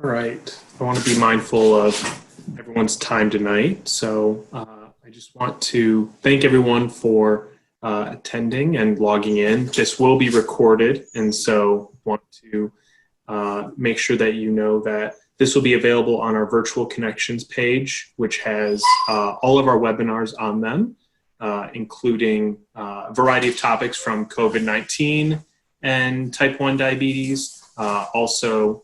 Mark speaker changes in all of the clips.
Speaker 1: All right. I want to be mindful of everyone's time tonight. So I just want to thank everyone for attending and logging in. This will be recorded, and so want to make sure that you know that this will be available on our virtual connections page, which has all of our webinars on them, including a variety of topics from COVID-19 and type 1 diabetes, also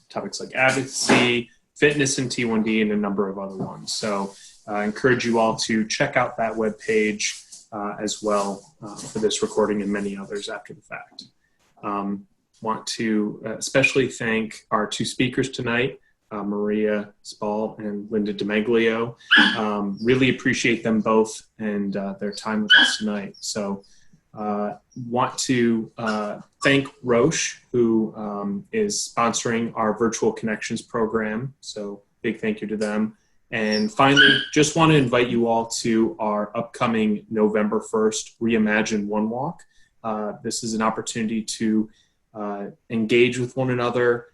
Speaker 1: topics like advocacy, fitness and T1D, and a number of other ones. So I encourage you all to check out that webpage as well for this recording and many others after the fact. Want to especially thank our two speakers tonight, Maria Spall and Linda DiMeglio. Really appreciate them both and their time with us tonight. So want to thank Roche, who is sponsoring our Virtual Connections program. So big thank you to them. And finally, just want to invite you all to our upcoming November 1st Reimagine One Walk. This is an opportunity to engage with one another,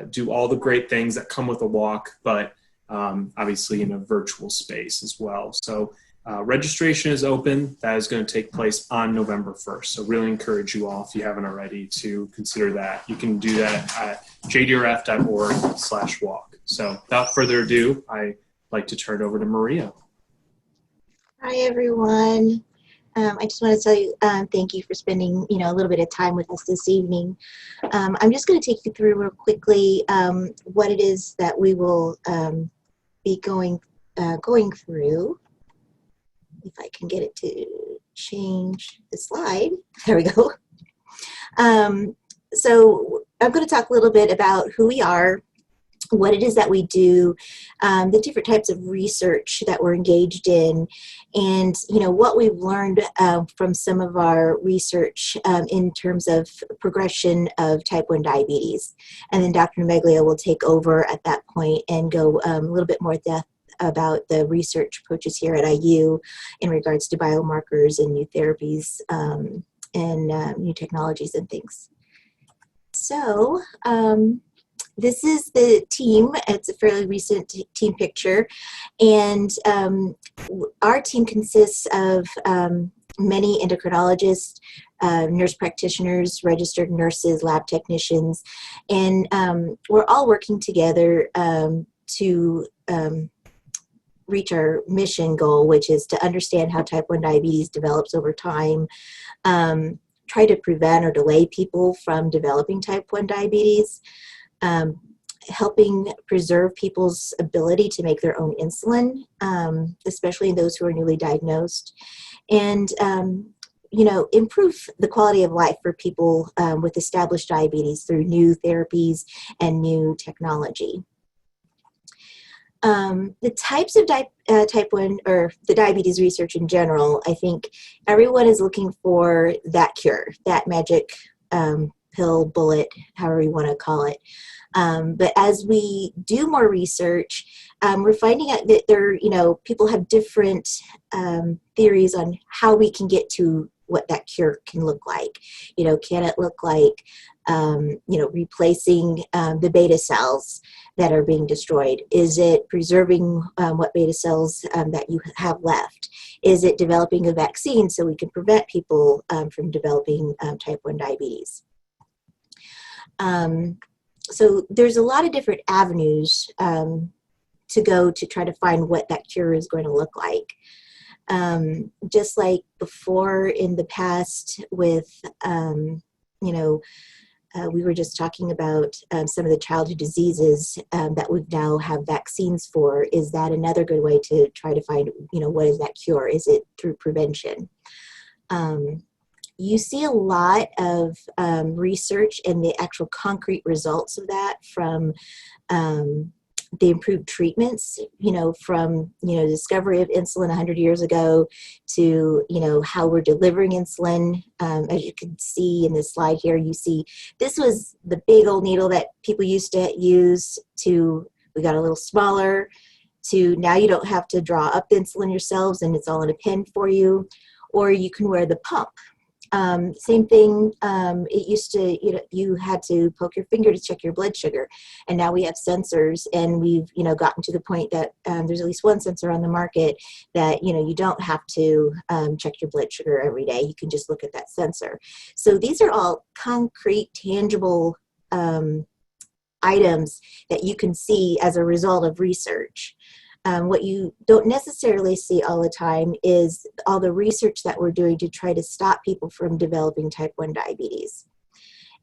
Speaker 1: do all the great things that come with a walk, but obviously in a virtual space as well. So registration is open. That is going to take place on November 1st. So really encourage you all, if you haven't already, to consider that. You can do that at jdrf.org/walk. So without further ado, I'd like to turn it over to Maria.
Speaker 2: Hi, everyone. I just want to tell you thank you for spending a little bit of time with us this evening. I'm just going to take you through real quickly what it is that we will be going through. If I can get it to change the slide. There we go. So I'm going to talk a little bit about who we are, what it is that we do, the different types of research that we're engaged in, and what we've learned from some of our research in terms of progression of type 1 diabetes. And then Dr. DiMeglio will take over at that point and go a little bit more depth about the research approaches here at IU in regards to biomarkers and new therapies and new technologies and things. So this is the team. It's a fairly recent team picture, and our team consists of many endocrinologists, nurse practitioners, registered nurses, lab technicians, and we're all working together to reach our mission goal, which is to understand how type 1 diabetes develops over time, try to prevent or delay people from developing type 1 diabetes, helping preserve people's ability to make their own insulin, especially those who are newly diagnosed, and improve the quality of life for people with established diabetes through new therapies and new technology. The types of type 1 or the diabetes research in general, I think everyone is looking for that cure, that magic pill, bullet, however you want to call it. But as we do more research, we're finding out that people have different theories on how we can get to what that cure can look like. Can it look like, replacing the beta cells that are being destroyed? Is it preserving what beta cells that you have left? Is it developing a vaccine so we can prevent people from developing type 1 diabetes? So there's a lot of different avenues to go to try to find what that cure is going to look like. Just like before in the past with, we were just talking about some of the childhood diseases that we now have vaccines for. Is that another good way to try to find, what is that cure? Is it through prevention? You see a lot of research and the actual concrete results of that from the improved treatments, from, the discovery of insulin 100 years ago to, how we're delivering insulin. As you can see in this slide here, you see this was the big old needle that people used to use to, we got a little smaller, to now you don't have to draw up the insulin yourselves and it's all in a pen for you, or you can wear the pump. Same thing, it used to, you had to poke your finger to check your blood sugar. And now we have sensors, and we've, gotten to the point that there's at least one sensor on the market that, you don't have to check your blood sugar every day. You can just look at that sensor. So these are all concrete, tangible items that you can see as a result of research. What you don't necessarily see all the time is all the research that we're doing to try to stop people from developing type 1 diabetes.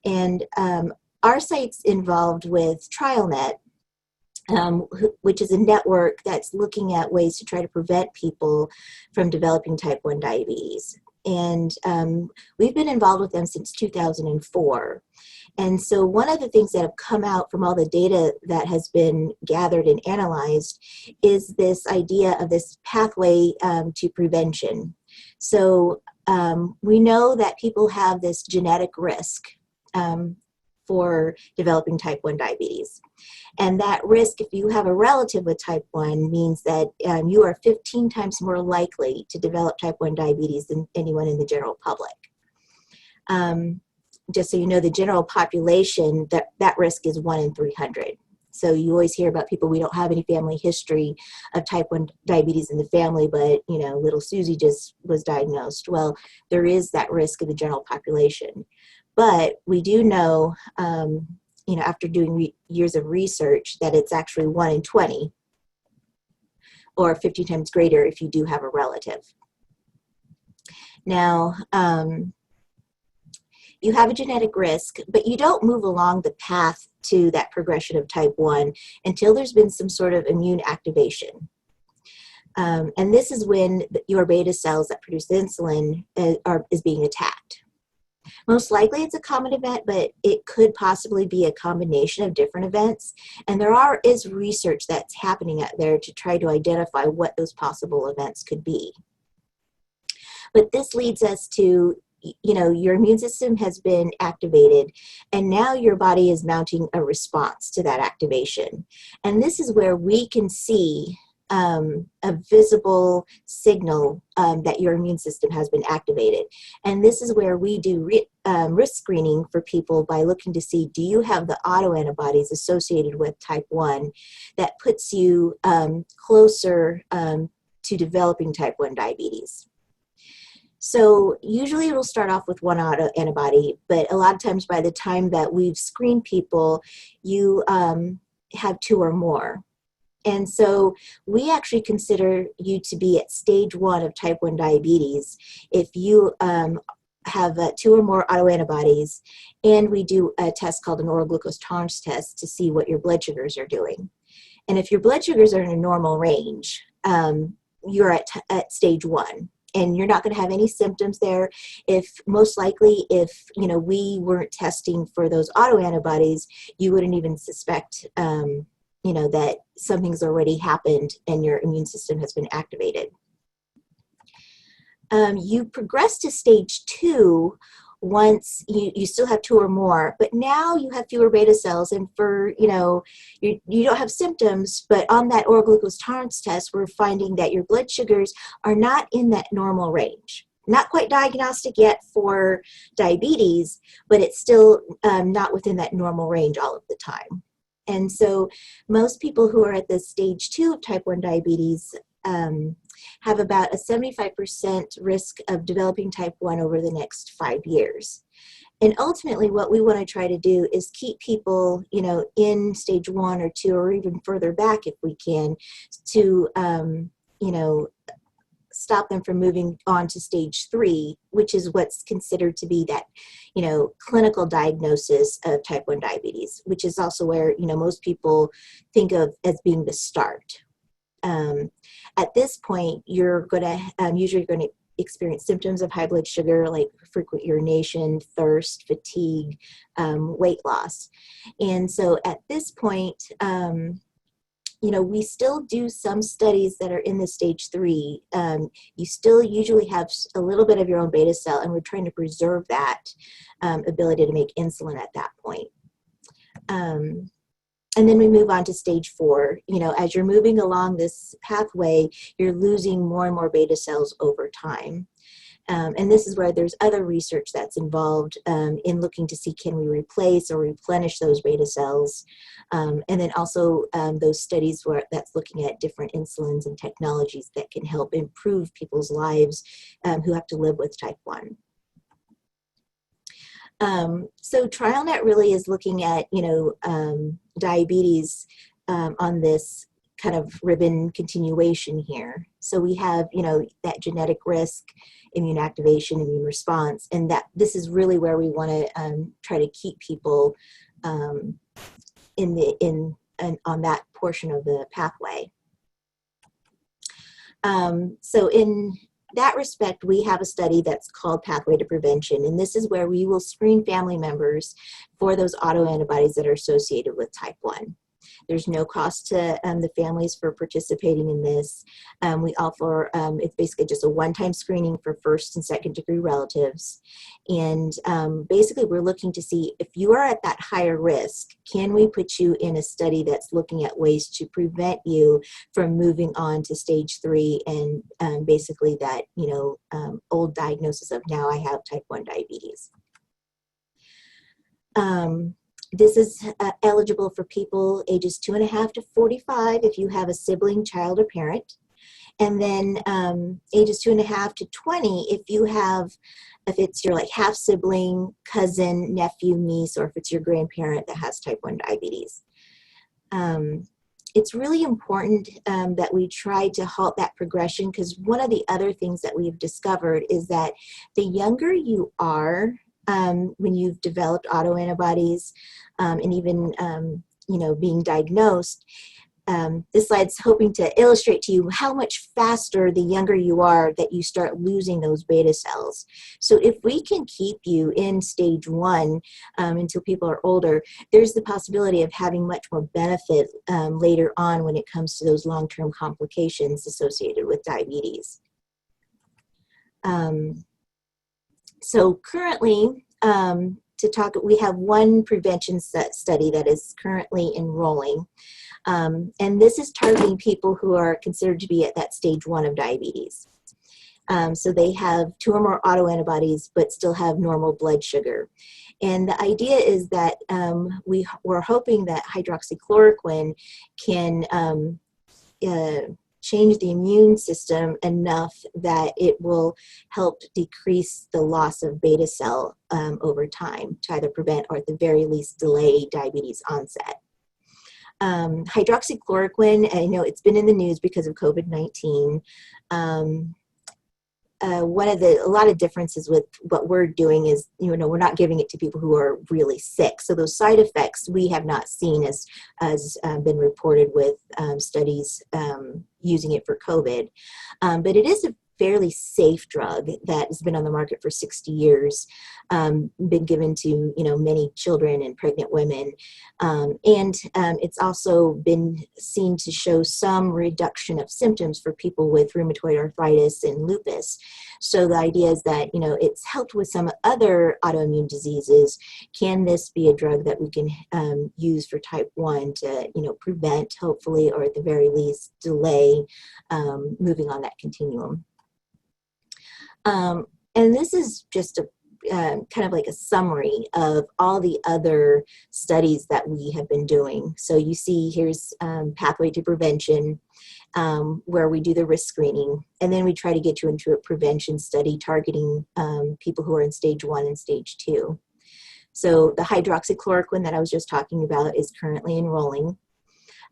Speaker 2: And our site's involved with TrialNet, which is a network that's looking at ways to try to prevent people from developing type 1 diabetes. And we've been involved with them since 2004. And so one of the things that have come out from all the data that has been gathered and analyzed is this idea of this pathway to prevention. So we know that people have this genetic risk for developing type 1 diabetes. And that risk, if you have a relative with type 1, means that you are 15 times more likely to develop type 1 diabetes than anyone in the general public. Just so you know, the general population, that risk is 1 in 300. So you always hear about people, we don't have any family history of type 1 diabetes in the family, but, little Susie just was diagnosed. Well, there is that risk of the general population. But we do know, after doing years of research, that it's actually 1 in 20, or 50 times greater if you do have a relative. Now, you have a genetic risk, but you don't move along the path to that progression of type 1 until there's been some sort of immune activation. And this is when your beta cells that produce insulin is being attacked. Most likely it's a common event, but it could possibly be a combination of different events. And there is research that's happening out there to try to identify what those possible events could be. But this leads us to, your immune system has been activated, and now your body is mounting a response to that activation. And this is where we can see a visible signal that your immune system has been activated. And this is where we do risk screening for people by looking to see, do you have the autoantibodies associated with type 1 that puts you closer to developing type 1 diabetes. So usually it'll start off with one autoantibody, but a lot of times by the time that we've screened people, you have 2 or more. And so we actually consider you to be at stage 1 of type 1 diabetes if you have 2 or more autoantibodies, and we do a test called an oral glucose tolerance test to see what your blood sugars are doing. And if your blood sugars are in a normal range, you're at stage 1. And you're not going to have any symptoms there. Most likely, if we weren't testing for those autoantibodies, you wouldn't even suspect, that something's already happened and your immune system has been activated. You progress to stage 2 once you still have 2 or more, but now you have fewer beta cells, and you don't have symptoms, but on that oral glucose tolerance test, we're finding that your blood sugars are not in that normal range. Not quite diagnostic yet for diabetes, but it's still not within that normal range all of the time. And so most people who are at the stage 2 of type 1 diabetes have about a 75% risk of developing type 1 over the next 5 years. And ultimately what we want to try to do is keep people, in stage 1 or 2 or even further back if we can, to, stop them from moving on to stage 3, which is what's considered to be that, clinical diagnosis of type 1 diabetes, which is also where, most people think of as being the start. At this point, you're going to usually going to experience symptoms of high blood sugar like frequent urination, thirst, fatigue, weight loss. And so at this point, we still do some studies that are in the stage 3. You still usually have a little bit of your own beta cell, and we're trying to preserve that ability to make insulin at that point. And then we move on to stage 4. As you're moving along this pathway, you're losing more and more beta cells over time. And this is where there's other research that's involved in looking to see, can we replace or replenish those beta cells? And then also those studies where that's looking at different insulins and technologies that can help improve people's lives who have to live with type 1. So TrialNet really is looking at, diabetes on this kind of ribbon continuation here. So we have, that genetic risk, immune activation, immune response, and that this is really where we want to try to keep people on that portion of the pathway. So in that respect, we have a study that's called Pathway to Prevention, and this is where we will screen family members for those autoantibodies that are associated with type 1. There's no cost to the families for participating in this. We offer, it's basically just a one-time screening for first and second degree relatives. And basically we're looking to see if you are at that higher risk, can we put you in a study that's looking at ways to prevent you from moving on to stage 3 and basically that, old diagnosis of now I have type 1 diabetes. This is eligible for people ages 2.5 to 45 if you have a sibling, child, or parent. And then ages 2.5 to 20 if it's your half sibling, cousin, nephew, niece, or if it's your grandparent that has type 1 diabetes. It's really important that we try to halt that progression, because one of the other things that we've discovered is that the younger you are, when you've developed autoantibodies and even, being diagnosed, this slide's hoping to illustrate to you how much faster the younger you are that you start losing those beta cells. So if we can keep you in stage 1 until people are older, there's the possibility of having much more benefit later on when it comes to those long-term complications associated with diabetes. So currently, we have one prevention study that is currently enrolling. And this is targeting people who are considered to be at that stage 1 of diabetes. So they have 2 or more autoantibodies, but still have normal blood sugar. And the idea is that we're hoping that hydroxychloroquine can change the immune system enough that it will help decrease the loss of beta cell over time to either prevent or at the very least delay diabetes onset. Hydroxychloroquine, I know it's been in the news because of COVID-19. A lot of differences with what we're doing is, we're not giving it to people who are really sick. So those side effects we have not seen as been reported with studies using it for COVID. But it is a fairly safe drug that has been on the market for 60 years, been given to many children and pregnant women, and it's also been seen to show some reduction of symptoms for people with rheumatoid arthritis and lupus. So the idea is that it's helped with some other autoimmune diseases. Can this be a drug that we can use for type 1 to prevent, hopefully, or at the very least delay moving on that continuum? And this is just a kind of like a summary of all the other studies that we have been doing. So you see here's Pathway to Prevention, where we do the risk screening, and then we try to get you into a prevention study targeting people who are in stage 1 and stage 2. So the hydroxychloroquine that I was just talking about is currently enrolling.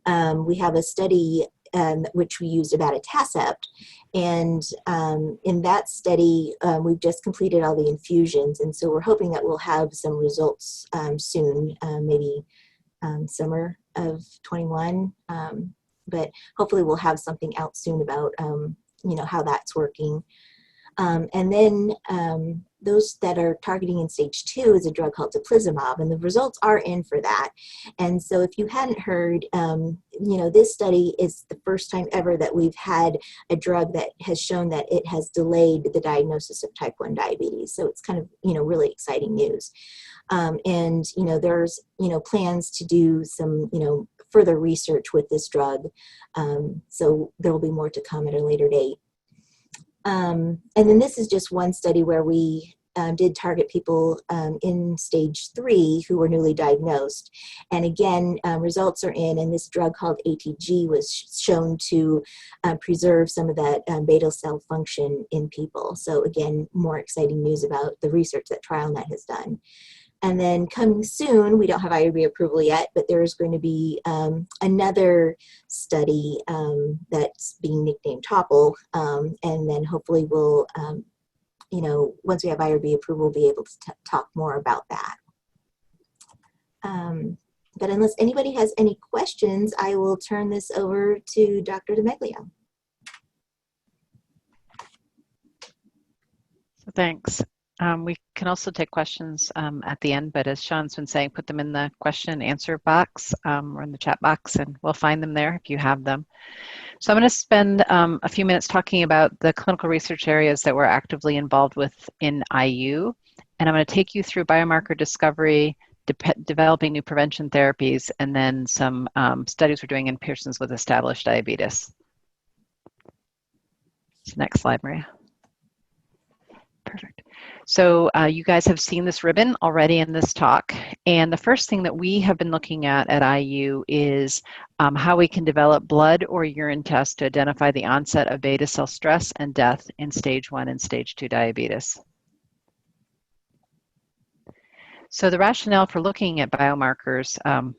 Speaker 2: We have a study which we used abatacept, and in that study we've just completed all the infusions, and so we're hoping that we'll have some results soon, maybe summer of 21, but hopefully we'll have something out soon about how that's working. And then those that are targeting in stage 2 is a drug called teplizumab, and the results are in for that. And so if you hadn't heard, this study is the first time ever that we've had a drug that has shown that it has delayed the diagnosis of type 1 diabetes. So it's kind of, really exciting news. And, there's, plans to do some, further research with this drug. So there will be more to come at a later date. And then this is just one study where we did target people in stage 3 who were newly diagnosed. And again, results are in, and this drug called ATG was shown to preserve some of that beta cell function in people. So again, more exciting news about the research that TrialNet has done. And then coming soon, we don't have IRB approval yet, but there's going to be another study that's being nicknamed TOPPLE, and then hopefully we'll, once we have IRB approval, we'll be able to talk more about that. But unless anybody has any questions, I will turn this over to Dr. DiMeglio.
Speaker 3: Thanks. We can also take questions at the end, but as Sean's been saying, put them in the question and answer box or in the chat box, and we'll find them there if you have them. So I'm going to spend a few minutes talking about the clinical research areas that we're actively involved with in IU, and I'm going to take you through biomarker discovery, developing new prevention therapies, and then some studies we're doing in persons with established diabetes. So next slide, Maria. Perfect. So you guys have seen this ribbon already in this talk, and the first thing that we have been looking at IU is how we can develop blood or urine tests to identify the onset of beta cell stress and death in stage 1 and stage 2 diabetes. So the rationale for looking at biomarkers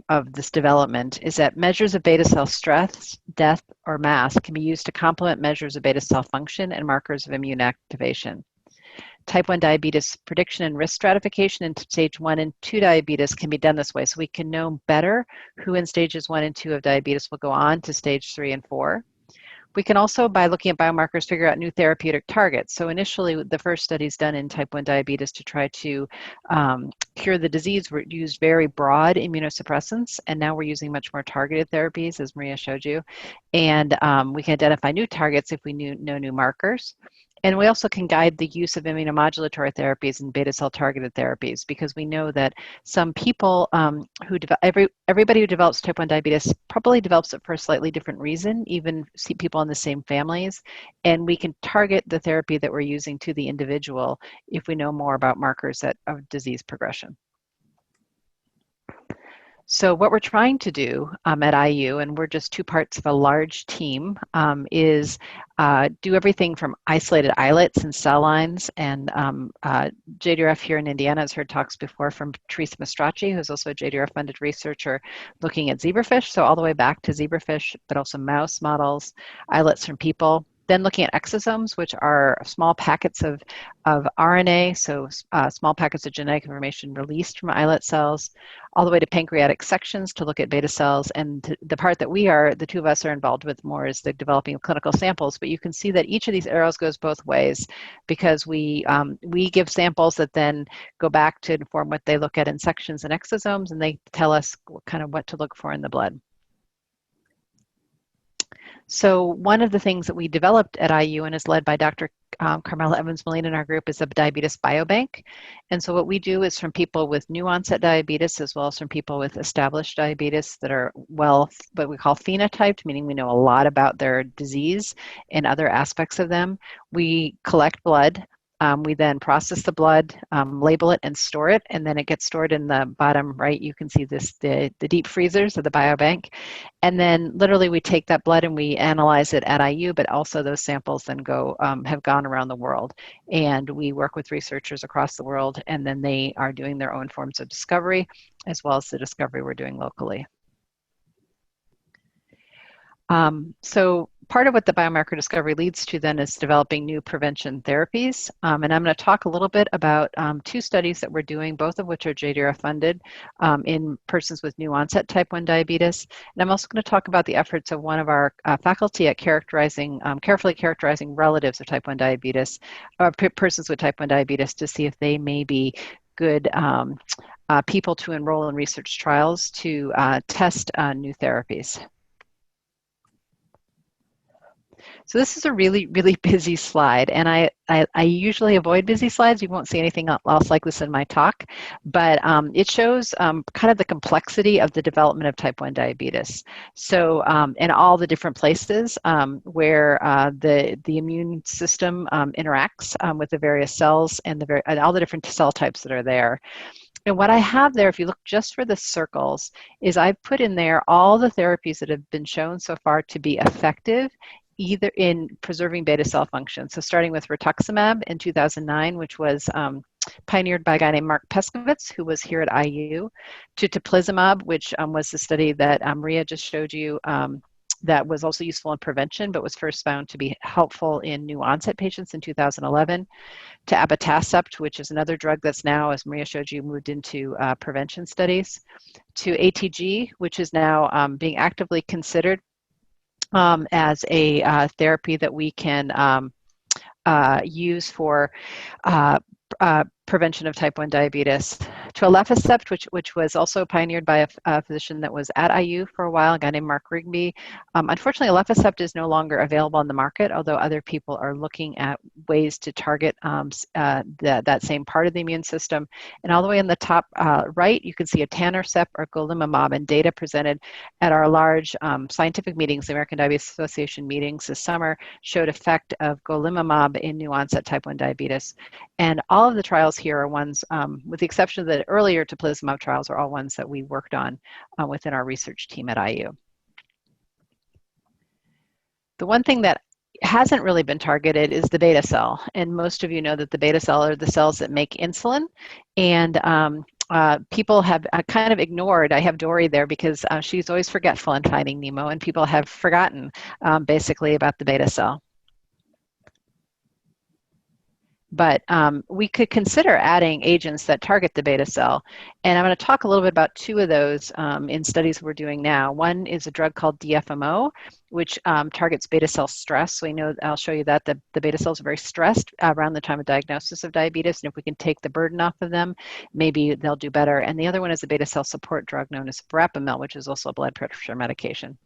Speaker 3: of this development is that measures of beta cell stress, death, or mass can be used to complement measures of beta cell function and markers of immune activation. Type 1 diabetes prediction and risk stratification in stage 1 and 2 diabetes can be done this way, so we can know better who in stages 1 and 2 of diabetes will go on to stage 3 and 4. We can also, by looking at biomarkers, figure out new therapeutic targets. So initially, the first studies done in type 1 diabetes to try to cure the disease were used very broad immunosuppressants, and now we're using much more targeted therapies, as Maria showed you. And we can identify new targets if we know new markers. And we also can guide the use of immunomodulatory therapies and beta cell targeted therapies, because we know that some people everybody who develops type 1 diabetes probably develops it for a slightly different reason, even see people in the same families. And we can target the therapy that we're using to the individual if we know more about markers of disease progression. So what we're trying to do at IU, and we're just 2 parts of a large team, is do everything from isolated islets and cell lines. And JDRF here in Indiana has heard talks before from Teresa Mastracci, who's also a JDRF-funded researcher looking at zebrafish, so all the way back to zebrafish, but also mouse models, islets from people. Then looking at exosomes, which are small packets of RNA, so small packets of genetic information released from islet cells, all the way to pancreatic sections to look at beta cells. And the part that the 2 of us are involved with more is the developing of clinical samples. But you can see that each of these arrows goes both ways, because we give samples that then go back to inform what they look at in sections and exosomes, and they tell us what to look for in the blood. So one of the things that we developed at IU and is led by Dr. Carmela Evans-Molina in our group is a diabetes biobank. And so what we do is from people with new onset diabetes, as well as from people with established diabetes that are what we call phenotyped, meaning we know a lot about their disease and other aspects of them. We collect blood. We then process the blood, label it, and store it, and then it gets stored in the bottom right. You can see the deep freezers of the biobank. And then literally we take that blood and we analyze it at IU, but also those samples then have gone around the world. And we work with researchers across the world, and then they are doing their own forms of discovery, as well as the discovery we're doing locally. So part of what the biomarker discovery leads to then is developing new prevention therapies. And I'm going to talk a little bit about 2 studies that we're doing, both of which are JDRF funded in persons with new onset type 1 diabetes. And I'm also going to talk about the efforts of one of our faculty at carefully characterizing relatives of type 1 diabetes, or persons with type 1 diabetes, to see if they may be good people to enroll in research trials to test new therapies. So this is a really, really busy slide, and I usually avoid busy slides. You won't see anything else like this in my talk, but it shows kind of the complexity of the development of type 1 diabetes. So in all the different places where the immune system interacts with the various cells and all the different cell types that are there. And what I have there, if you look just for the circles, is I've put in there all the therapies that have been shown so far to be effective either in preserving beta cell function. So starting with rituximab in 2009, which was pioneered by a guy named Mark Peskovitz, who was here at IU, to teplizumab, which was the study that Maria just showed you that was also useful in prevention, but was first found to be helpful in new onset patients in 2011, to abatacept, which is another drug that's now, as Maria showed you, moved into prevention studies, to ATG, which is now being actively considered as a therapy that we can use for prevention of type 1 diabetes, to alefacept, which was also pioneered by a physician that was at IU for a while, a guy named Mark Rigby. Unfortunately, alefacept is no longer available on the market, although other people are looking at ways to target that same part of the immune system. And all the way in the top right, you can see etanercept or golimumab, and data presented at our large scientific meetings, the American Diabetes Association meetings this summer, showed effect of golimumab in new onset type 1 diabetes. And all of the trials here are ones, with the exception of the earlier teplizumab trials, are all ones that we worked on within our research team at IU. The one thing that hasn't really been targeted is the beta cell. And most of you know that the beta cell are the cells that make insulin. And people have kind of ignored, I have Dory there because she's always forgetful in Finding Nemo, and people have forgotten basically about the beta cell. But we could consider adding agents that target the beta cell. And I'm going to talk a little bit about two of those in studies we're doing now. One is a drug called DFMO, which targets beta cell stress. So we know, I'll show you that the beta cells are very stressed around the time of diagnosis of diabetes. And if we can take the burden off of them, maybe they'll do better. And the other one is a beta cell support drug known as Verapamil, which is also a blood pressure medication.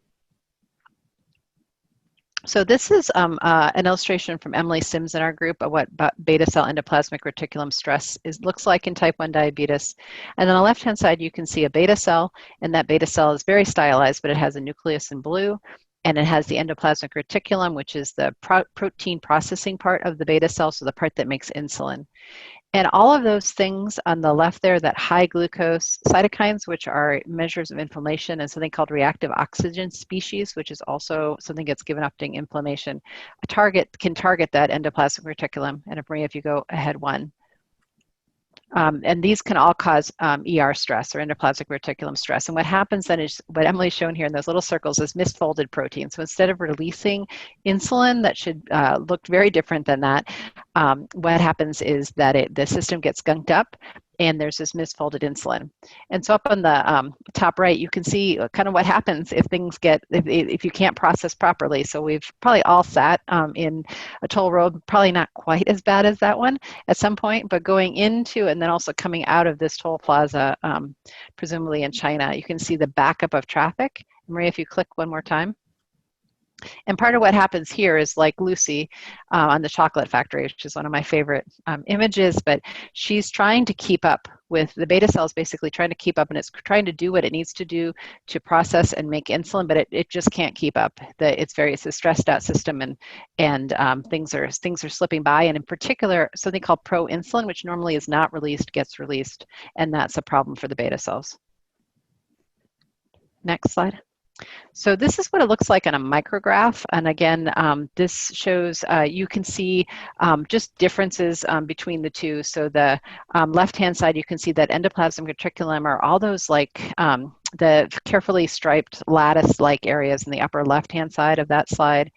Speaker 3: So this is an illustration from Emily Sims in our group of what beta cell endoplasmic reticulum stress looks like in type 1 diabetes. And on the left-hand side, you can see a beta cell, and that beta cell is very stylized, but it has a nucleus in blue, and it has the endoplasmic reticulum, which is the protein processing part of the beta cell, so the part that makes insulin. And all of those things on the left there, that high glucose cytokines, which are measures of inflammation, and something called reactive oxygen species, which is also something that's given up during inflammation, can target that endoplasmic reticulum. And Maria, if you go ahead one. And these can all cause ER stress, or endoplasmic reticulum stress. And what happens then is, what Emily's shown here in those little circles, is misfolded protein. So instead of releasing insulin that should look very different than that, what happens is that the system gets gunked up, and there's this misfolded insulin. And so up on the top right, you can see kind of what happens if things if you can't process properly. So we've probably all sat in a toll road, probably not quite as bad as that one at some point, but going into and then also coming out of this toll plaza, presumably in China, you can see the backup of traffic. Maria, if you click one more time. And part of what happens here is like Lucy on the chocolate factory, which is one of my favorite images, but she's trying to keep up with the beta cells, basically trying to keep up, and it's trying to do what it needs to do to process and make insulin, but it just can't keep up. It's a stressed out system, and things are slipping by, and in particular, something called proinsulin, which normally is not released, gets released, and that's a problem for the beta cells. Next slide. So this is what it looks like on a micrograph. And again, this shows, you can see just differences between the two. So the left-hand side, you can see that endoplasmic reticulum are all those like the carefully striped lattice-like areas in the upper left-hand side of that slide.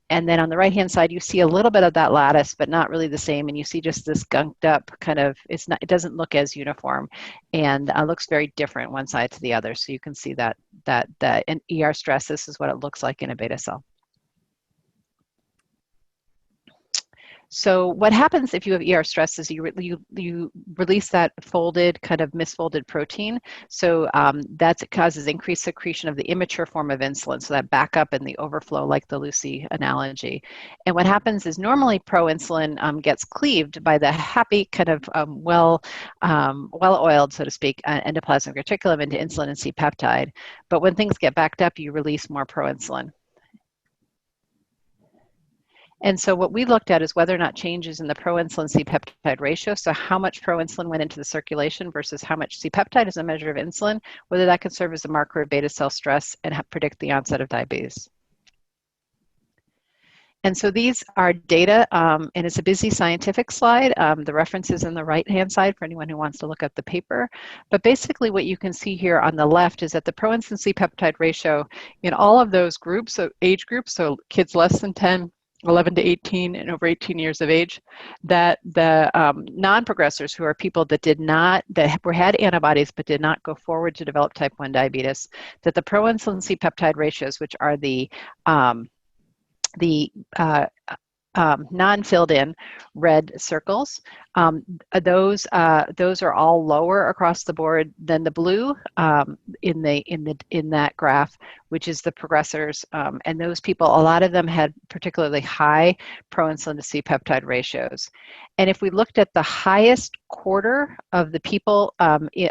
Speaker 3: And then on the right-hand side, you see a little bit of that lattice, but not really the same. And you see just this gunked up kind of, it doesn't look as uniform, and looks very different one side to the other. So you can see that in ER stress, this is what it looks like in a beta cell. So what happens if you have ER stress is you release that folded, kind of misfolded protein. So that causes increased secretion of the immature form of insulin, so that backup and the overflow, like the Lucy analogy. And what happens is normally proinsulin gets cleaved by the happy, kind of well-oiled, so to speak, endoplasmic reticulum into insulin and C-peptide. But when things get backed up, you release more proinsulin. And so what we looked at is whether or not changes in the proinsulin C-peptide ratio, so how much proinsulin went into the circulation versus how much C-peptide is a measure of insulin, whether that can serve as a marker of beta cell stress and predict the onset of diabetes. And so these are data, and it's a busy scientific slide. The reference is on the right-hand side for anyone who wants to look up the paper. But basically what you can see here on the left is that the proinsulin C-peptide ratio in all of those groups, so age groups, so kids less than 10, 11 to 18 and over 18 years of age, that the non-progressors, who are people that had antibodies but did not go forward to develop type 1 diabetes, that the proinsulin C-peptide ratios, which are the non-filled in red circles, those are all lower across the board than the blue in that graph, which is the progressors. And those people, a lot of them had particularly high proinsulin to C-peptide ratios. And if we looked at the highest quarter of the people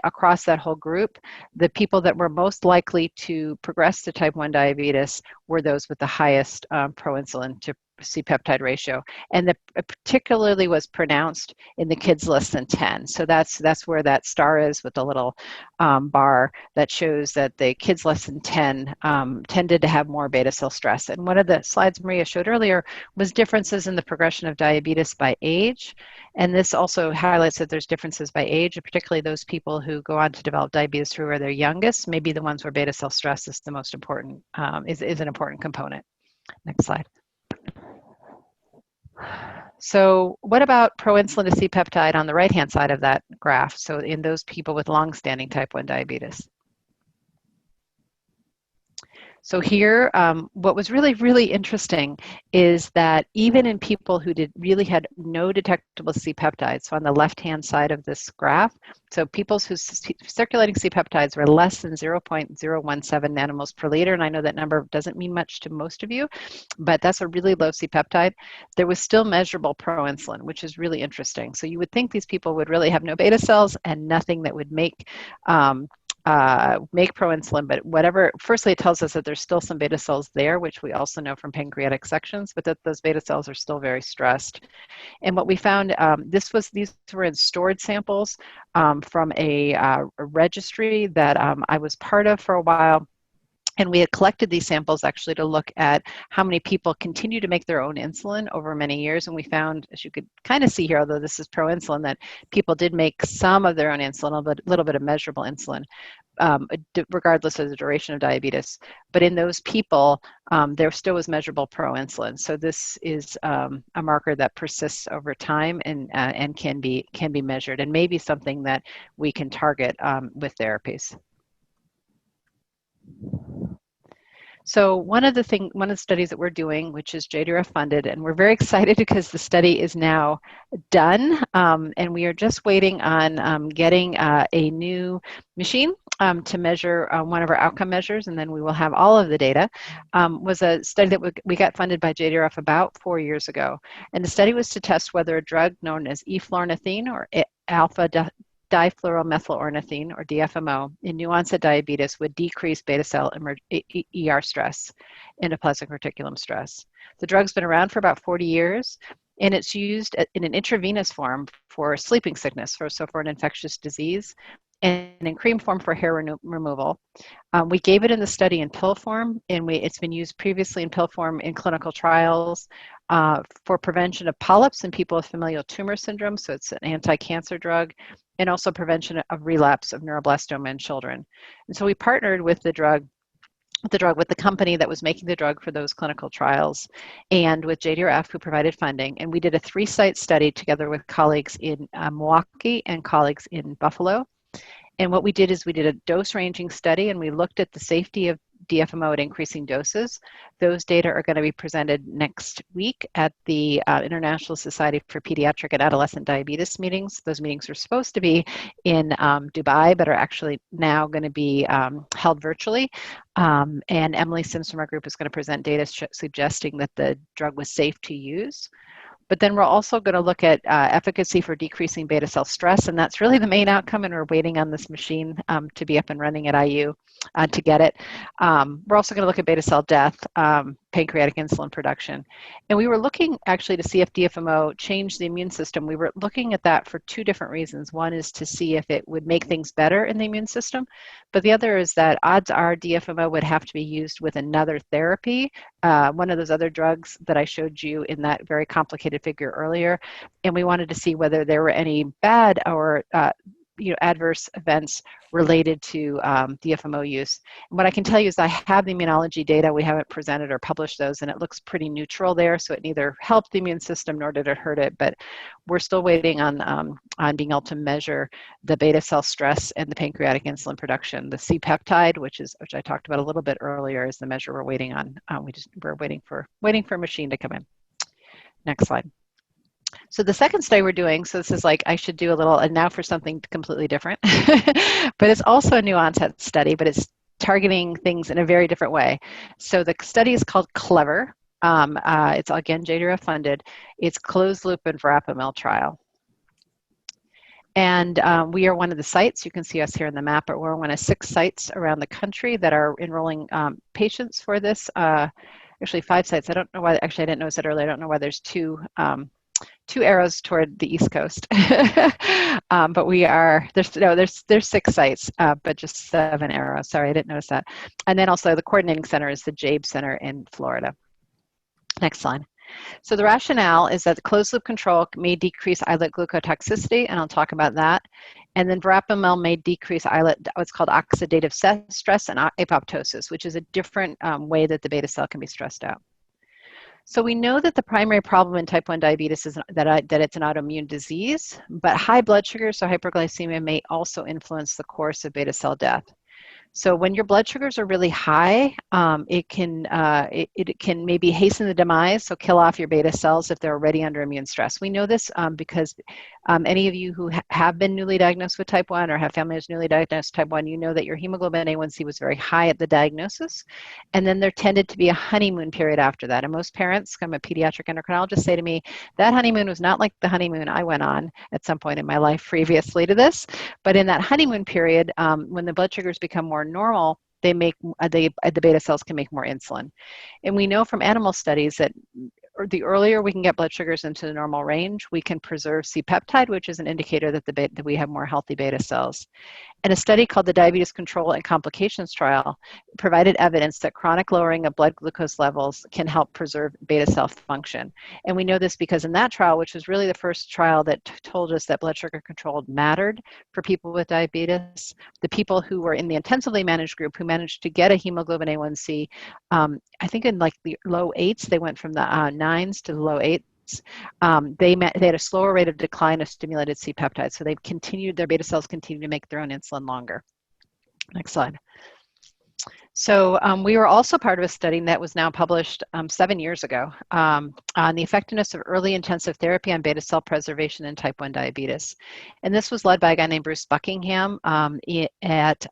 Speaker 3: across that whole group, the people that were most likely to progress to type 1 diabetes were those with the highest proinsulin to C-peptide ratio, and that particularly was pronounced in the kids less than 10. So that's where that star is with the little bar that shows that the kids less than 10 tended to have more beta cell stress. And one of the slides Maria showed earlier was differences in the progression of diabetes by age. And this also highlights that there's differences by age, and particularly those people who go on to develop diabetes who are their youngest, maybe the ones where beta cell stress is the most important, is an important component. Next slide. So what about proinsulin to C-peptide on the right-hand side of that graph? So in those people with long-standing type 1 diabetes. So here, what was really, really interesting is that even in people who really had no detectable C-peptides, so on the left-hand side of this graph, so people whose circulating C-peptides were less than 0.017 nanomoles per liter, and I know that number doesn't mean much to most of you, but that's a really low C-peptide, there was still measurable proinsulin, which is really interesting. So you would think these people would really have no beta cells and nothing that would make proinsulin, but whatever, firstly, it tells us that there's still some beta cells there, which we also know from pancreatic sections, but that those beta cells are still very stressed. And what we found, these were in stored samples from a registry that I was part of for a while. And we had collected these samples actually to look at how many people continue to make their own insulin over many years. And we found, as you could kind of see here, although this is proinsulin, that people did make some of their own insulin, a little bit of measurable insulin, regardless of the duration of diabetes. But in those people, there still was measurable proinsulin. So this is a marker that persists over time and can be measured, and maybe something that we can target with therapies. So one of the studies that we're doing, which is JDRF funded, and we're very excited because the study is now done, and we are just waiting on getting a new machine to measure one of our outcome measures, and then we will have all of the data, was a study that we got funded by JDRF about 4 years ago. And the study was to test whether a drug known as eflornithine or alpha difluoromethyl-ornithine, or DFMO, in new-onset diabetes would decrease beta cell ER stress, endoplasmic reticulum stress. The drug's been around for about 40 years, and it's used in an intravenous form for sleeping sickness, so for an infectious disease, and in cream form for hair removal. We gave it in the study in pill form, and it's been used previously in pill form in clinical trials for prevention of polyps in people with familial tumor syndrome, so it's an anti-cancer drug, and also prevention of relapse of neuroblastoma in children. And so we partnered with the company that was making the drug for those clinical trials, and with JDRF, who provided funding. And we did a 3-site study together with colleagues in Milwaukee and colleagues in Buffalo. And what we did is we did a dose ranging study, and we looked at the safety of DFMO at increasing doses. Those data are going to be presented next week at the International Society for Pediatric and Adolescent Diabetes meetings. Those meetings are supposed to be in Dubai, but are actually now going to be held virtually. And Emily Sims from our group is going to present data suggesting that the drug was safe to use. But then we're also going to look at efficacy for decreasing beta cell stress, and that's really the main outcome, and we're waiting on this machine to be up and running at IU to get it. We're also going to look at beta cell death, pancreatic insulin production. And we were looking actually to see if DFMO changed the immune system. We were looking at that for two different reasons. One is to see if it would make things better in the immune system, but the other is that odds are DFMO would have to be used with another therapy, one of those other drugs that I showed you in that very complicated figure earlier. And we wanted to see whether there were any bad or adverse events related to DFMO use. And what I can tell you is I have the immunology data. We haven't presented or published those, and it looks pretty neutral there. So it neither helped the immune system nor did it hurt it. But we're still waiting on being able to measure the beta cell stress and the pancreatic insulin production. The C-peptide, which I talked about a little bit earlier, is the measure we're waiting on. We're waiting for a machine to come in. Next slide. So the second study we're doing, so this is like, I should do a little, and now for something completely different, but it's also a new onset study, but it's targeting things in a very different way. So the study is called CLEVER. It's again, JDRF funded. It's closed loop and Verapamil trial. And we are one of the sites. You can see us here in the map, but we're one of 6 sites around the country that are enrolling patients for this. Actually 5 sites. I don't know why, actually I didn't notice it earlier. I don't know why there's two arrows toward the East Coast, but there's 6 sites, but just 7 arrows. Sorry, I didn't notice that. And then also the coordinating center is the JABE Center in Florida. Next slide. So the rationale is that the closed loop control may decrease islet glucotoxicity, and I'll talk about that. And then verapamil may decrease islet, what's called oxidative stress and apoptosis, which is a different way that the beta cell can be stressed out. So we know that the primary problem in type 1 diabetes is that it's an autoimmune disease, but high blood sugar, so hyperglycemia, may also influence the course of beta cell death. So when your blood sugars are really high, it can maybe hasten the demise, so kill off your beta cells if they're already under immune stress. We know this because any of you who have been newly diagnosed with type 1 or have family who's newly diagnosed with type 1, you know that your hemoglobin A1C was very high at the diagnosis, and then there tended to be a honeymoon period after that. And most parents, I'm a pediatric endocrinologist, say to me, that honeymoon was not like the honeymoon I went on at some point in my life previously to this, but in that honeymoon period, when the blood sugars become more normal, the beta cells can make more insulin. And we know from animal studies that the earlier we can get blood sugars into the normal range, we can preserve C-peptide, which is an indicator that we have more healthy beta cells. And a study called the Diabetes Control and Complications Trial provided evidence that chronic lowering of blood glucose levels can help preserve beta cell function. And we know this because in that trial, which was really the first trial that told us that blood sugar control mattered for people with diabetes, the people who were in the intensively managed group who managed to get a hemoglobin A1C, I think in like the low 8s, they went from the 9s to the low 8s. They had a slower rate of decline of stimulated C-peptide, so their beta cells continued to make their own insulin longer. Next slide. So we were also part of a study that was now published 7 years ago on the effectiveness of early intensive therapy on beta cell preservation in type 1 diabetes. And this was led by a guy named Bruce Buckingham at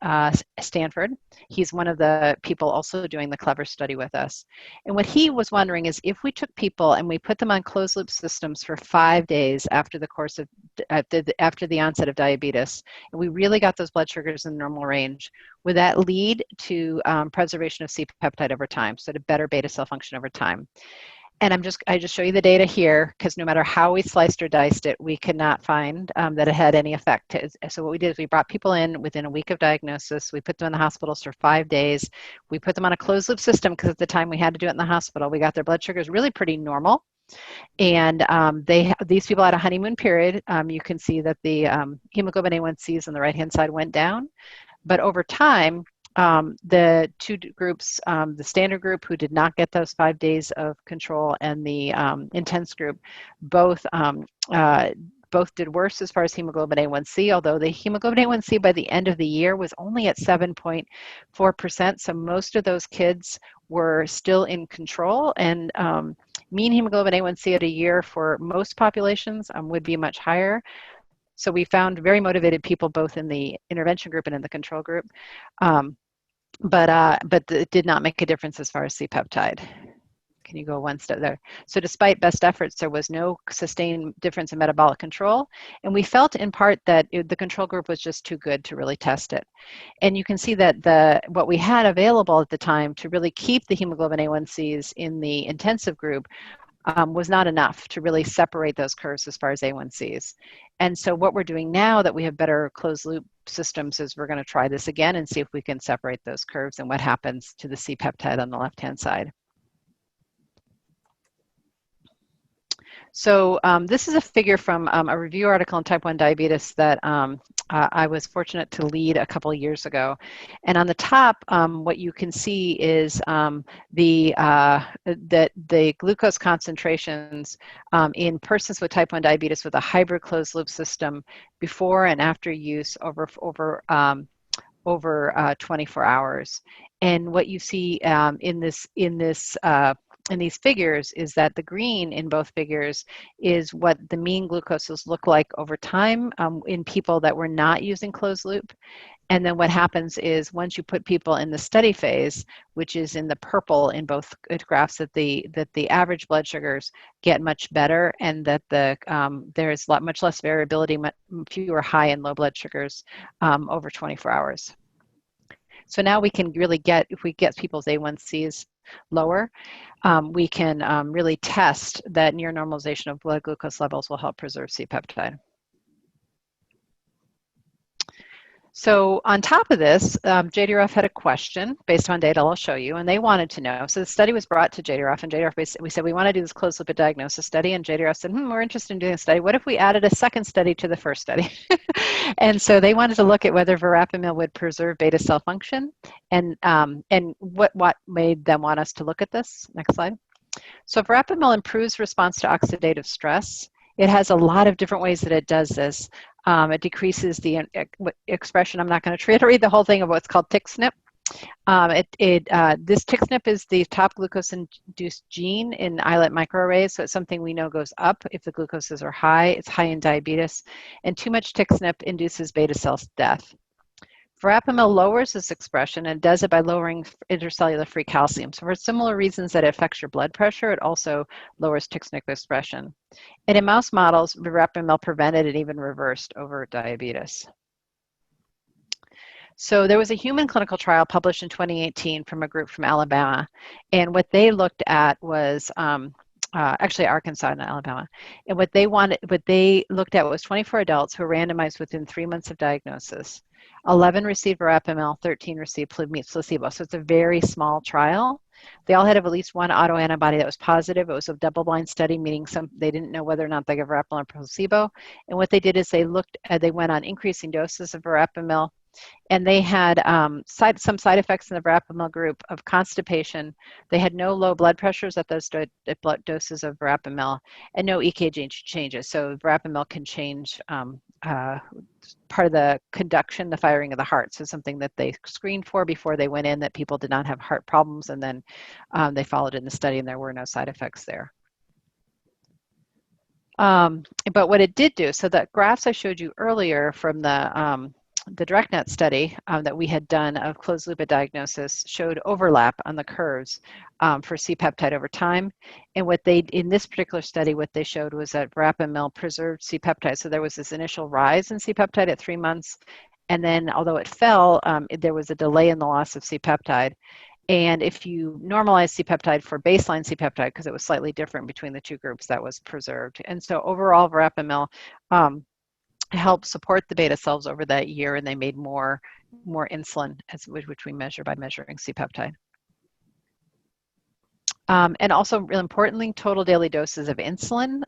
Speaker 3: Stanford. He's one of the people also doing the CLEVER study with us. And what he was wondering is if we took people and we put them on closed loop systems for 5 days after the course of, after the onset of diabetes, and we really got those blood sugars in the normal range, would that lead to preservation of C-peptide over time, so to better beta cell function over time? And I just show you the data here because no matter how we sliced or diced it, we could not find that it had any effect. So what we did is we brought people in within a week of diagnosis. We put them in the hospitals for 5 days. We put them on a closed loop system because at the time we had to do it in the hospital. We got their blood sugars really pretty normal. And these people had a honeymoon period. You can see that the hemoglobin A1Cs on the right-hand side went down. But over time, the two groups, the standard group who did not get those 5 days of control and the intense group, both both did worse as far as hemoglobin A1C, although the hemoglobin A1C by the end of the year was only at 7.4%. So most of those kids were still in control, and mean hemoglobin A1C at a year for most populations would be much higher. So we found very motivated people both in the intervention group and in the control group, but it did not make a difference as far as C-peptide. Can you go one step there? So despite best efforts, there was no sustained difference in metabolic control. And we felt in part that the control group was just too good to really test it. And you can see that what we had available at the time to really keep the hemoglobin A1Cs in the intensive group was not enough to really separate those curves as far as A1Cs. And so what we're doing now that we have better closed loop systems is we're going to try this again and see if we can separate those curves and what happens to the C-peptide on the left-hand side. So this is a figure from a review article in Type 1 Diabetes that I was fortunate to lead a couple of years ago. And on the top, what you can see is the glucose concentrations in persons with Type 1 diabetes with a hybrid closed loop system before and after use over 24 hours. And what you see in these figures is that the green in both figures is what the mean glucoses look like over time in people that were not using closed loop. And then what happens is once you put people in the study phase, which is in the purple in both graphs, that the average blood sugars get much better, and that there's much less variability, fewer high and low blood sugars over 24 hours. So now we can really if we get people's A1Cs lower, we can really test that near normalization of blood glucose levels will help preserve C-peptide. So on top of this, JDRF had a question based on data I'll show you, and they wanted to know. So the study was brought to JDRF, and JDRF, we said, we want to do this closed loop diagnosis study, and JDRF said, we're interested in doing a study. What if we added a second study to the first study? And so they wanted to look at whether Verapamil would preserve beta cell function, and what made them want us to look at this. Next slide. So Verapamil improves response to oxidative stress. It has a lot of different ways that it does this. It decreases the expression. I'm not going to read the whole thing of what's called TXNP. This TXNP is the top glucose-induced gene in islet microarrays, so it's something we know goes up if the glucoses are high. It's high in diabetes, and too much TXNP induces beta cell death. Verapamil lowers this expression and does it by lowering intercellular free calcium. So for similar reasons that it affects your blood pressure, it also lowers TXNP expression. And in mouse models, Verapamil prevented and even reversed over diabetes. So there was a human clinical trial published in 2018 from a group from Alabama. And what they looked at was actually Arkansas and Alabama. And what they looked at was 24 adults who were randomized within 3 months of diagnosis. 11 received Verapamil, 13 received placebo. So it's a very small trial. They all had at least one autoantibody that was positive. It was a double-blind study, meaning they didn't know whether or not they got Verapamil or placebo. And what they did is they went on increasing doses of Verapamil, and they had some side effects in the Verapamil group of constipation. They had no low blood pressures at those doses of Verapamil, and no EKG changes. So Verapamil can change part of the conduction, the firing of the heart. So something that they screened for before they went in, that people did not have heart problems, and then they followed in the study and there were no side effects there. But what it did do, so the graphs I showed you earlier from the DirectNet study that we had done of closed loop diagnosis showed overlap on the curves for C-peptide over time. And in this particular study, what they showed was that Verapamil preserved C-peptide. So there was this initial rise in C-peptide at 3 months. And then although it fell, there was a delay in the loss of C-peptide. And if you normalize C-peptide for baseline C-peptide, because it was slightly different between the two groups, that was preserved. And so overall, Verapamil help support the beta cells over that year, and they made more insulin, which we measure by measuring C-peptide. And also, really importantly, total daily doses of insulin,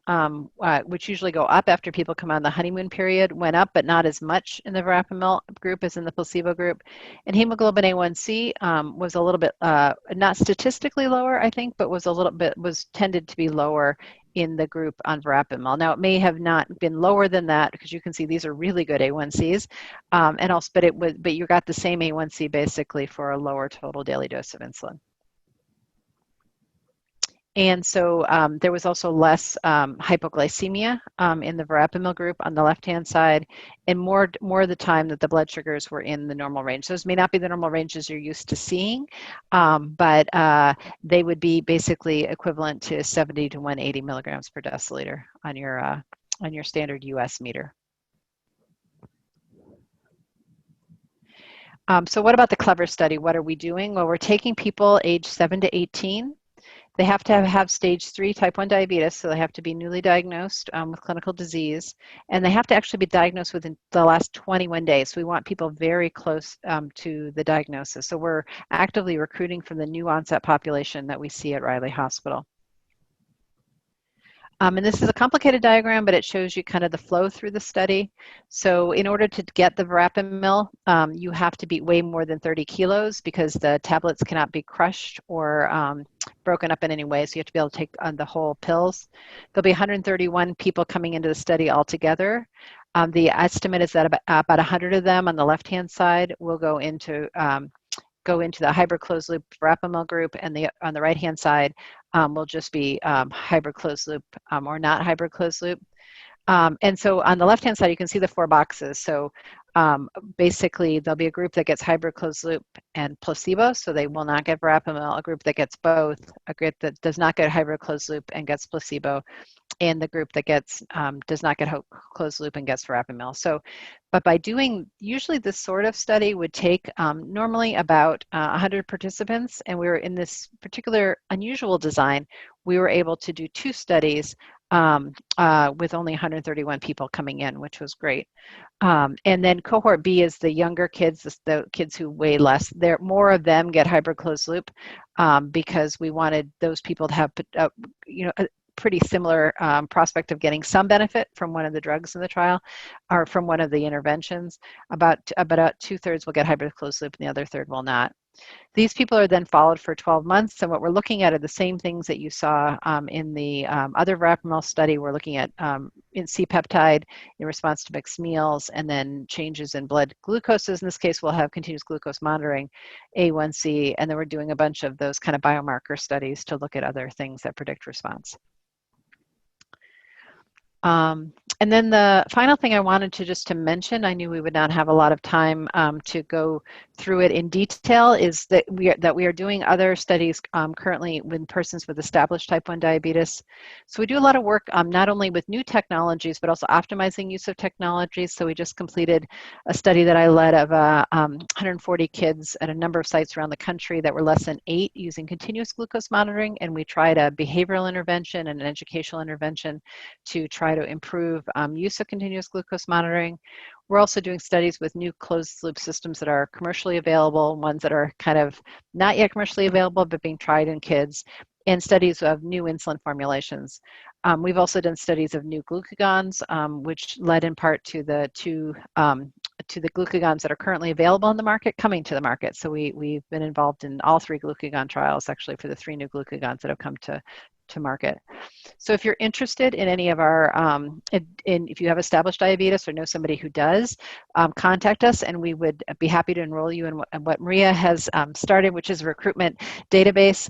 Speaker 3: which usually go up after people come on the honeymoon period, went up, but not as much in the Verapamil group as in the placebo group. And hemoglobin A1C was a little bit, not statistically lower, I think, but was tended to be lower in the group on Verapamil. Now, it may have not been lower than that because you can see these are really good A1Cs, and also, but you got the same A1C basically for a lower total daily dose of insulin. And so there was also less hypoglycemia in the Verapamil group on the left-hand side, and more of the time that the blood sugars were in the normal range. Those may not be the normal ranges you're used to seeing, but they would be basically equivalent to 70 to 180 milligrams per deciliter on your standard US meter. So what about the CLEVER study? What are we doing? Well, we're taking people age 7 to 18. They have to have stage 3 type 1 diabetes, so they have to be newly diagnosed with clinical disease, and they have to actually be diagnosed within the last 21 days. So we want people very close to the diagnosis. So we're actively recruiting from the new onset population that we see at Riley Hospital. And this is a complicated diagram, but it shows you kind of the flow through the study. So in order to get the Verapamil, you have to weigh more than 30 kilos because the tablets cannot be crushed or broken up in any way. So you have to be able to take the whole pills. There'll be 131 people coming into the study altogether. The estimate is that about 100 of them on the left-hand side will go into the hybrid closed loop Verapamil group, and on the right-hand side will just be hybrid closed loop or not hybrid closed loop. And so on the left-hand side, you can see the 4 boxes. So basically, there'll be a group that gets hybrid closed loop and placebo, so they will not get Verapamil, a group that gets both, a group that does not get hybrid closed loop and gets placebo, and the group that does not get closed loop and gets Verapamil. So, but by doing, usually this sort of study would take normally about 100 participants, and we were in this particular unusual design, we were able to do 2 studies with only 131 people coming in, which was great. And then cohort B is the younger kids, the kids who weigh less. More of them get hybrid closed loop because we wanted those people to have, a pretty similar prospect of getting some benefit from one of the drugs in the trial or from one of the interventions. About 2/3 will get hybrid closed loop and the other third will not. These people are then followed for 12 months, and what we're looking at are the same things that you saw in the other Verapamil study. We're looking at in C-peptide in response to mixed meals, and then changes in blood glucoses. In this case, we'll have continuous glucose monitoring, A1C, and then we're doing a bunch of those kind of biomarker studies to look at other things that predict response. And then the final thing I wanted to mention, I knew we would not have a lot of time to go through it in detail, is that we are doing other studies currently with persons with established type 1 diabetes. So we do a lot of work not only with new technologies, but also optimizing use of technologies. So we just completed a study that I led of 140 kids at a number of sites around the country that were less than 8 using continuous glucose monitoring, and we tried a behavioral intervention and an educational intervention to try to improve use of continuous glucose monitoring. We're also doing studies with new closed loop systems that are commercially available, ones that are kind of not yet commercially available but being tried in kids, and studies of new insulin formulations. We've also done studies of new glucagons, which led in part to the glucagons that are currently available on the market coming to the market. So we've been involved in all 3 glucagon trials, actually, for the 3 new glucagons that have come to market. So if you're interested in any of our, if you have established diabetes or know somebody who does, contact us and we would be happy to enroll you in what Maria has started, which is a recruitment database.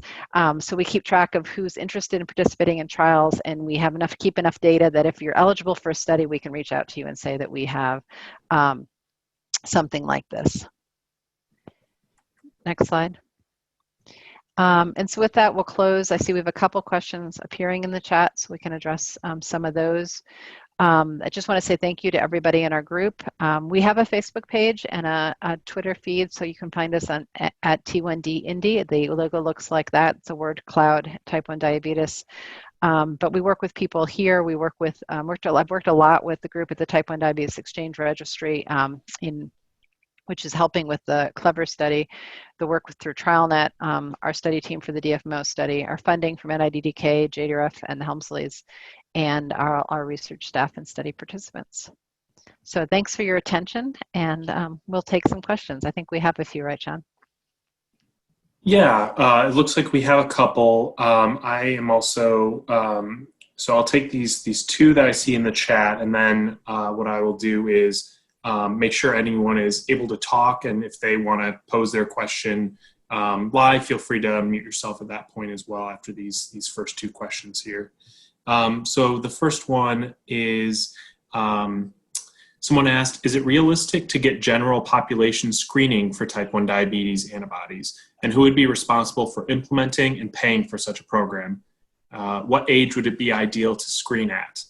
Speaker 3: So we keep track of who's interested in participating in trials, and we have keep enough data that if you're eligible for a study, we can reach out to you and say that we have something like this. Next slide. And so with that, we'll close. I see we have a couple questions appearing in the chat, so we can address some of those. I just want to say thank you to everybody in our group. We have a Facebook page and a Twitter feed, so you can find us at T1D Indy. The logo looks like that. It's a word cloud, type 1 diabetes. But we work with people here. We work with, I've worked a lot with the group at the Type 1 Diabetes Exchange Registry which is helping with the CLEVER study, the work through TrialNet, our study team for the DFMO study, our funding from NIDDK, JDRF, and the Helmsleys, and our research staff and study participants. So thanks for your attention, and we'll take some questions. I think we have a few, right, John?
Speaker 1: Yeah, it looks like we have a couple. I am also So I'll take these two that I see in the chat, and then what I will do is make sure anyone is able to talk, and if they want to pose their question live, feel free to unmute yourself at that point as well after these first two questions here. So the first one is, someone asked, is it realistic to get general population screening for type 1 diabetes antibodies? And who would be responsible for implementing and paying for such a program? What age would it be ideal to screen at?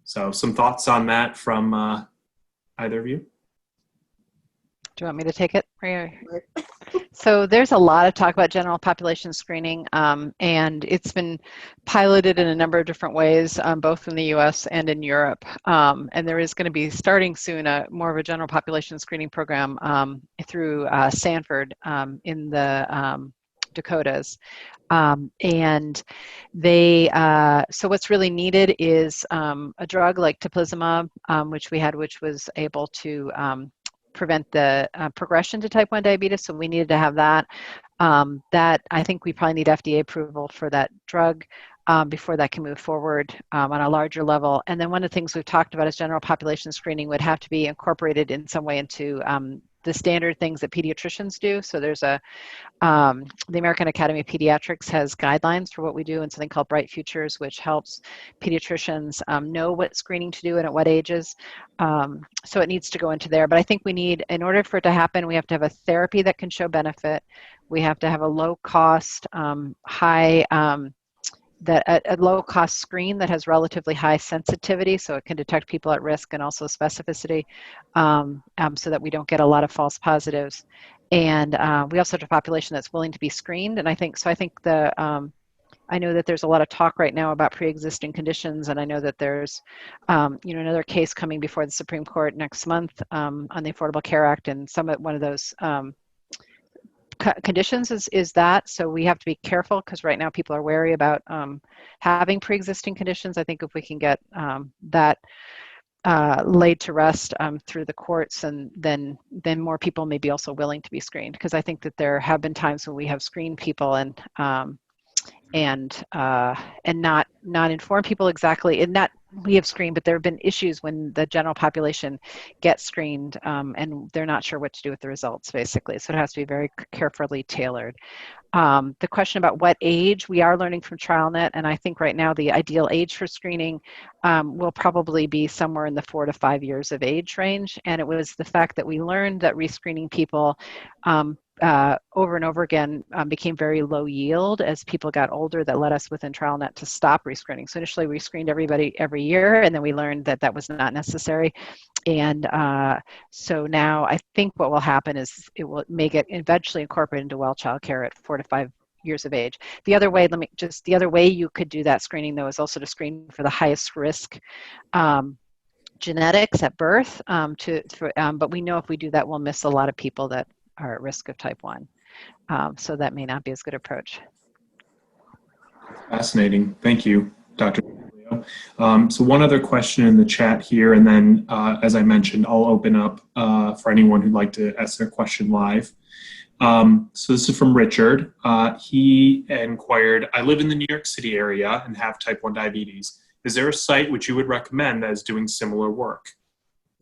Speaker 1: So some thoughts on that from either of you?
Speaker 3: Do you want me to take it? So there's a lot of talk about general population screening, and it's been piloted in a number of different ways, both in the US and in Europe. And there is going to be, starting soon, more of a general population screening program through Sanford in the Dakotas. And they, so what's really needed is a drug like teplizumab, which we had, which was able to prevent the progression to type 1 diabetes. So we needed to have that. That I think we probably need FDA approval for that drug before that can move forward on a larger level. And then one of the things we've talked about is general population screening would have to be incorporated in some way into the standard things that pediatricians do. So there's a, the American Academy of Pediatrics has guidelines for what we do and something called Bright Futures, which helps pediatricians know what screening to do and at what ages. So it needs to go into there. But I think we need, in order for it to happen, we have to have a therapy that can show benefit. We have to have a low cost, a low cost screen that has relatively high sensitivity, so it can detect people at risk, and also specificity, so that we don't get a lot of false positives. And we also have a population that's willing to be screened. And I think the, I know that there's a lot of talk right now about pre-existing conditions, and I know that there's, another case coming before the Supreme Court next month on the Affordable Care Act, and one of those conditions is that. So we have to be careful, because right now people are wary about having pre-existing conditions. I think if we can get that laid to rest through the courts, and then more people may be also willing to be screened, because I think that there have been times when we have screened people and not inform people exactly, and not we have screened, but there have been issues when the general population gets screened and they're not sure what to do with the results, basically. So it has to be very carefully tailored. The question about what age, we are learning from TrialNet, and I think right now the ideal age for screening will probably be somewhere in the 4 to 5 years of age range. And it was the fact that we learned that rescreening people over and over again became very low yield as people got older, that led us within TrialNet to stop rescreening. So initially we screened everybody every year, and then we learned that that was not necessary. And so now I think what will happen is it will make it eventually incorporated into well child care at 4 to 5 years of age. The other way, the other way you could do that screening, though, is also to screen for the highest risk genetics at birth. But we know if we do that, we'll miss a lot of people that are at risk of type 1. So that may not be as good approach.
Speaker 1: Fascinating. Thank you, Dr. DiMeglio. So one other question in the chat here, and then as I mentioned, I'll open up for anyone who'd like to ask their question live. So this is from Richard. He inquired, I live in the New York City area and have type 1 diabetes. Is there a site which you would recommend that is doing similar work?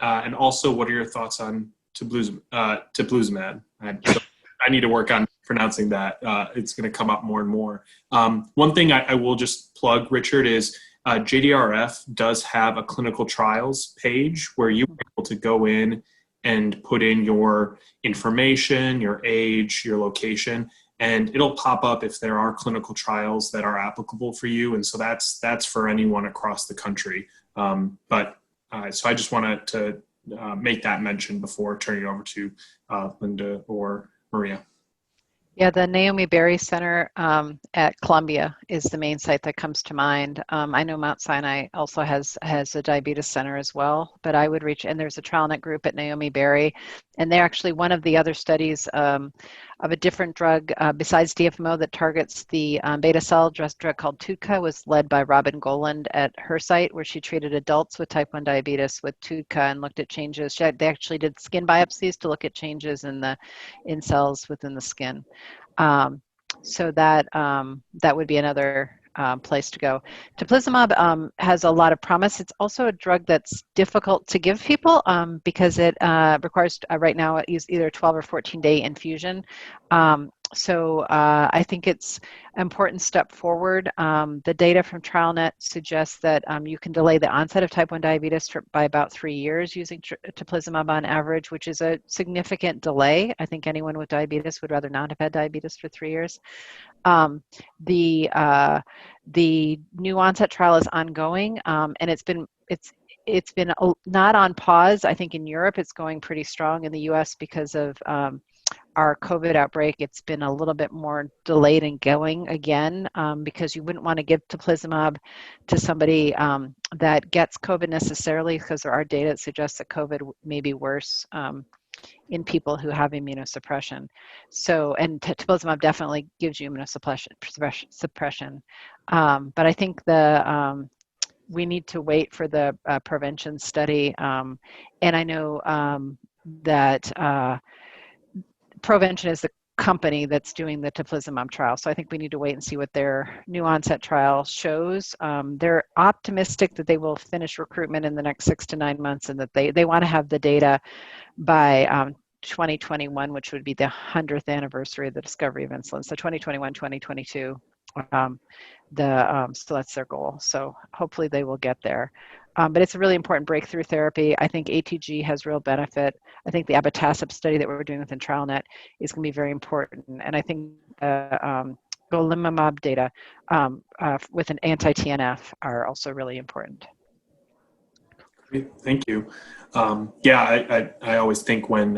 Speaker 1: And also, what are your thoughts on teplizumab? I need to work on pronouncing that. It's going to come up more and more. One thing I will just plug, Richard, is JDRF does have a clinical trials page where you're able to go in and put in your information, your age, your location, and it'll pop up if there are clinical trials that are applicable for you. And so that's for anyone across the country. So I just wanted to make that mention before turning it over to Linda or Maria.
Speaker 3: Yeah, the Naomi Berry Center at Columbia is the main site that comes to mind. I know Mount Sinai also has a diabetes center as well, but I would reach, and there's a TrialNet group at Naomi Berry, and they're actually one of the other studies of a different drug besides DFMO that targets the beta cell drug called TUDCA, was led by Robin Goland at her site, where she treated adults with type 1 diabetes with TUDCA and looked at changes. They actually did skin biopsies to look at changes in cells within the skin. So that would be another place to go. Teplizumab has a lot of promise. It's also a drug that's difficult to give people because it requires right now either a 12 or 14-day infusion. So I think it's an important step forward. The data from TrialNet suggests that you can delay the onset of type 1 diabetes by about 3 years using teplizumab on average, which is a significant delay. I think anyone with diabetes would rather not have had diabetes for 3 years. The new onset trial is ongoing, and it's been not on pause. I think in Europe it's going pretty strong. In the U.S. because of our COVID outbreak, it's been a little bit more delayed in going again because you wouldn't want to give teplizumab to somebody that gets COVID necessarily, because there are data that suggests that COVID may be worse in people who have immunosuppression. So, and teplizumab definitely gives you immunosuppression. But I think we need to wait for the prevention study. And I know that Prevention is the company that's doing the teplizumab trial. So I think we need to wait and see what their new onset trial shows. They're optimistic that they will finish recruitment in the next 6 to 9 months, and that they want to have the data by 2021, which would be the 100th anniversary of the discovery of insulin. So 2021, 2022, so that's their goal. So hopefully they will get there. But it's a really important breakthrough therapy. I think ATG has real benefit. I think the abatacept study that we're doing within TrialNet is going to be very important. And I think golimumab data with an anti-TNF are also really important.
Speaker 1: Great, thank you. Yeah, I always think when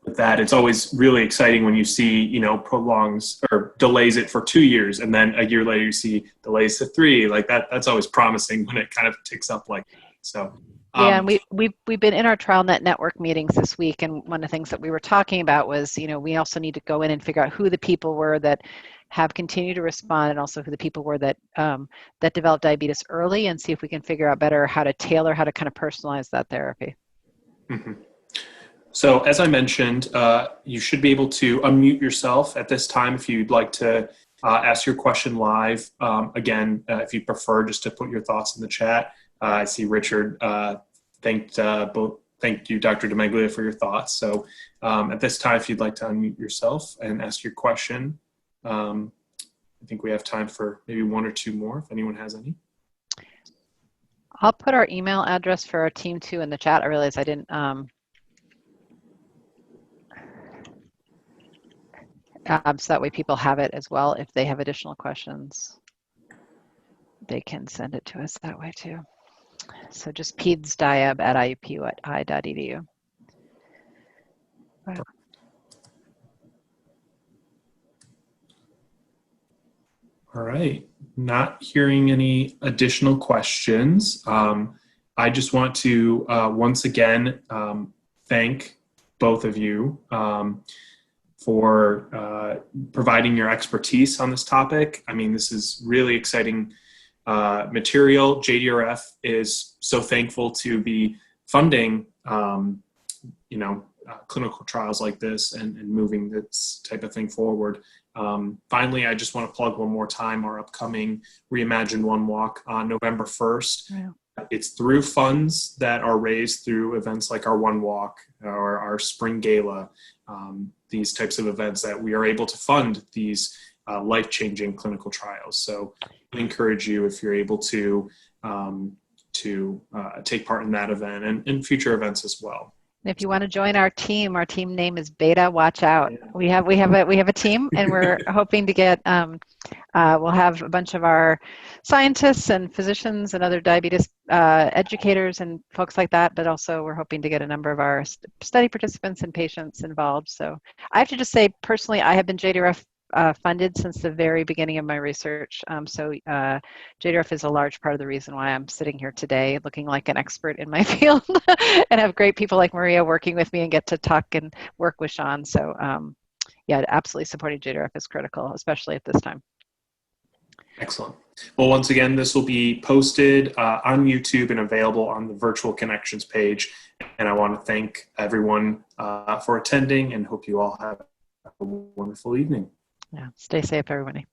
Speaker 1: with that, it's always really exciting when you see, prolongs or delays it for 2 years, and then a year later you see delays to 3. Like that's always promising when it kind of ticks up like that. So
Speaker 3: yeah, and we've been in our TrialNet network meetings this week, and one of the things that we were talking about was, we also need to go in and figure out who the people were that have continued to respond, and also who the people were that that developed diabetes early, and see if we can figure out better how to tailor, how to kind of personalize that therapy.
Speaker 1: Mm-hmm. So as I mentioned, you should be able to unmute yourself at this time if you'd like to ask your question live. Again, if you prefer just to put your thoughts in the chat. I see Richard thanked you, Dr. DiMeglio, for your thoughts. So at this time, if you'd like to unmute yourself and ask your question, I think we have time for maybe 1 or 2 more if anyone has any.
Speaker 3: I'll put our email address for our team too in the chat. I realize I didn't. So that way people have it as well. If they have additional questions, they can send it to us that way too. So just pedsdiab@iupui.edu. Wow.
Speaker 1: All right, not hearing any additional questions. I just want to once again thank both of you for providing your expertise on this topic. I mean, this is really exciting material. JDRF is so thankful to be funding, clinical trials like this and moving this type of thing forward. Finally, I just want to plug one more time our upcoming Reimagine One Walk on November 1st. Yeah. It's through funds that are raised through events like our One Walk or our Spring Gala, these types of events that we are able to fund these life-changing clinical trials. So I encourage you, if you're able to take part in that event and in future events as well.
Speaker 3: If you want to join our team name is Beta Watch Out. Yeah. We have a team, and we're hoping to get we'll have a bunch of our scientists and physicians and other diabetes educators and folks like that, but also we're hoping to get a number of our study participants and patients involved. So I have to just say, personally, I have been JDRF funded since the very beginning of my research. So JDRF is a large part of the reason why I'm sitting here today looking like an expert in my field and have great people like Maria working with me and get to talk and work with Sean. So yeah, absolutely supporting JDRF is critical, especially at this time.
Speaker 1: Excellent. Well, once again, this will be posted on YouTube and available on the Virtual Connections page. And I want to thank everyone for attending and hope you all have a wonderful evening.
Speaker 3: Yeah, stay safe, everybody.